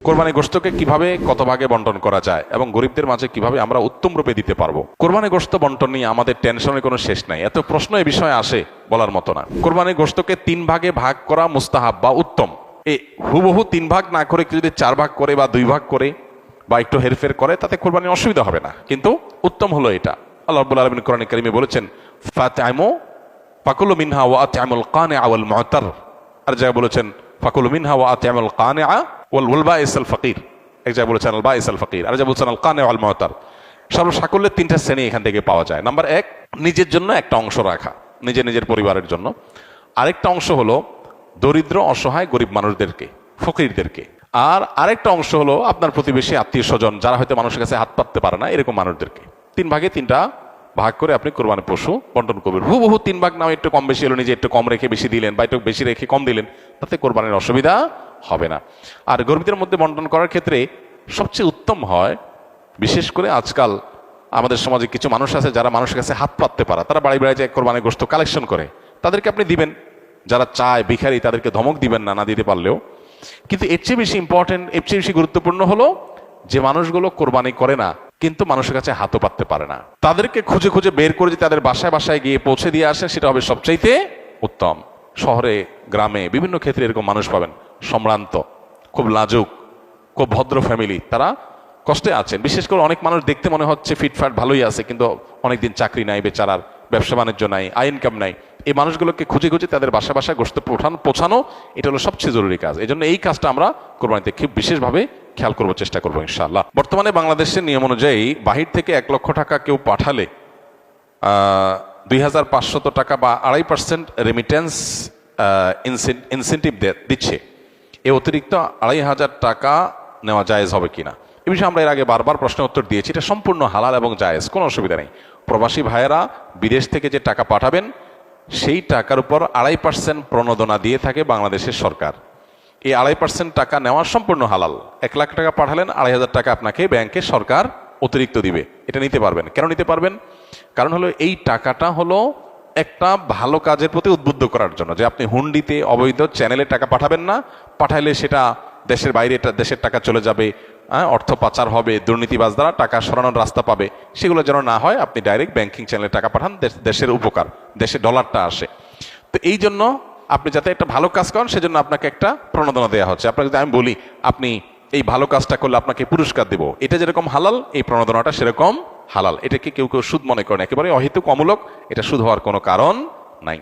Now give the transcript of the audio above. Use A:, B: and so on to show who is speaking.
A: কোরবানি গোশতকে কিভাবে কত ভাগে বন্টন করা যায় এবং গরিবদের মাঝে কিভাবে আমরা উত্তম রূপে দিতে পারবো। কোরবানি গোশত বন্টন নিয়ে আমাদের টেনশনের কোনো শেষ নাই, এত প্রশ্ন এই বিষয়ে আসে বলার মতো না। কোরবানি গোশতকে 3 ভাগে ভাগ করা মুস্তাহাব বা উত্তম। এই হুবহু 3 ভাগ না করে যদি 4 ভাগ করে বা 2 ভাগ করে বা একটু হেরফের করে তাতে কোরবানির অসুবিধা হবে না, কিন্তু উত্তম হলো এটা। আল্লাহ রাব্বুল আলামিন কোরআনে কারিমে বলেছেন ফাতাইমু ফাকুলু মিনহা ওয়া আত'আমুল কানিআ ওয়াল মু'তার। আর জায়গায় বলেছেন ফাকুলু মিনহা ওয়া আত'আমুল কানিআ ওয়াল বাঈস আল ফাকির। এক জায়গায় বলেছেন আল বাঈস আল ফাকির, আর জায়গায় বলেছেন আল কানিআ ওয়াল মু'তার। সর্বসাকুল্যের 3টা শ্রেণী এখান থেকে পাওয়া যায়। নাম্বার 1, নিজের জন্য একটা অংশ রাখা, নিজের পরিবারের জন্য। আরেকটা অংশ হলো দরিদ্র অসহায় গরিব মানুষদেরকে, ফকিরদেরকে। আর আরেকটা অংশ হলো আপনার প্রতিবেশী আত্মীয় স্বজন যারা হয়তো মানুষের কাছে হাত পাততে পারে না, এরকম মানুষদেরকে। 3 ভাগে 3টা ভাগ করে আপনি কোরবানি পশু বন্টন করবেন। হুবহু 3 ভাগ নাও, একটু কম বেশি হলো, নিজে একটু কম রেখে বেশি দিলেন বা একটু বেশি রেখে কম দিলেন, তাতে কোরবানির অসুবিধা হবে না। আর গরিবদের মধ্যে বন্টন করার ক্ষেত্রে সবচেয়ে উত্তম হয়, বিশেষ করে আজকাল আমাদের সমাজে কিছু মানুষ আছে যারা মানুষের কাছে হাত পাততে পারে, তারা বাড়ি বাড়ি যায় কোরবানির গোশত কালেকশন করে, তাদেরকে আপনি দিবেন। যারা চায় ভিখারি তাদেরকে ধমক দিবেন না, না দিতে পারলেও। কিন্তু এর চেয়ে বেশি ইম্পর্টেন্ট, এর চেয়ে বেশি গুরুত্বপূর্ণ হলো যে মানুষগুলো কোরবানি করে না কিন্তু মানুষের কাছে হাতও পাততে পারে না, তাদেরকে খুঁজে খুঁজে বের করে যে তাদের বাসায় বাসায় গিয়ে পৌঁছে দিয়ে আসেন, সেটা হবে সবচাইতে উত্তম। শহরে গ্রামে বিভিন্ন ক্ষেত্রে এরকম মানুষ পাবেন, সম্ভ্রান্ত, খুব লাজুক, খুব ভদ্র ফ্যামিলি, তারা কষ্টে আছেন। বিশেষ করে অনেক মানুষ দেখতে মনে হচ্ছে ফিটফাট ভালোই আছে, কিন্তু অনেকদিন চাকরি নাই, বেচারার ব্যবসা বাণিজ্য নাই, আয় ইনকাম নাই। এই মানুষগুলোকে খুঁজে খুঁজে তাদের বাসা বাসায় গোশত পৌঁছানো, এটা হলো সবচেয়ে জরুরি কাজ। এই জন্য এই কাজটা আমরা কোরবানিতে খুব বিশেষভাবে খেয়াল করবো, চেষ্টা করবো ইনশাআল্লাহ। বর্তমানে বাংলাদেশের নিয়ম অনুযায়ী বাহির থেকে 1 লক্ষ টাকা কেউ পাঠালে 2500 টাকা বা 2.5% রেমিটেন্স ইনসেন্টিভ দিচ্ছে। এ অতিরিক্ত 2500 টাকা নেওয়া জায়েজ হবে কিনা, এ বিষয়ে আমরা এর আগে বারবার প্রশ্ন উত্তর দিয়েছি। এটা সম্পূর্ণ হালাল এবং জায়েজ, কোনো অসুবিধা নেই। প্রবাসী ভাইয়েরা বিদেশ থেকে যে টাকা পাঠাবেন সেই টাকার উপর 2.5% প্রণোদনা দিয়ে থাকে বাংলাদেশের সরকার। এই 2.5% টাকা নেওয়া সম্পূর্ণ হালাল। 1 লাখ টাকা পাঠালেন, 2500 টাকা আপনাকে ব্যাংকে সরকার অতিরিক্ত দিবে। এটা নিতে পারবেন। কেন নিতে পারবেন? কারণ হলো এই টাকাটা হলো একটা ভালো কাজের প্রতি উদ্বুদ্ধ করার জন্য, যে আপনি হুন্ডিতে অবৈধ চ্যানেলে টাকা পাঠাবেন না, পাঠাইলে সেটা দেশের বাইরে দেশের টাকা চলে যাবে, অর্থ পাচার হবে, দুর্নীতিবাজ দ্বারা টাকা সরানোর রাস্তা পাবে, সেগুলো যেন না হয়। আপনি ডাইরেক্ট ব্যাংকিং চ্যানেলে টাকা পাঠান, দেশের উপকার, দেশে ডলারটা আসে। তো এই জন্য আপনি যাতে একটা ভালো কাজ করেন সেজন্য আপনাকে একটা প্রণোদনা দেওয়া হচ্ছে। আপনাকে যদি আমি বলি আপনি এই ভালো কাজটা করলে আপনাকে পুরস্কার দেব, এটা যেরকম হালাল, এই প্রণোদনাটা সেরকম হালাল। এটাকে কেউ কেউ সুদ মনে করেন, একেবারে অহেতুক অমূলক, এটা সুদ হওয়ার কোনো কারণ নাই।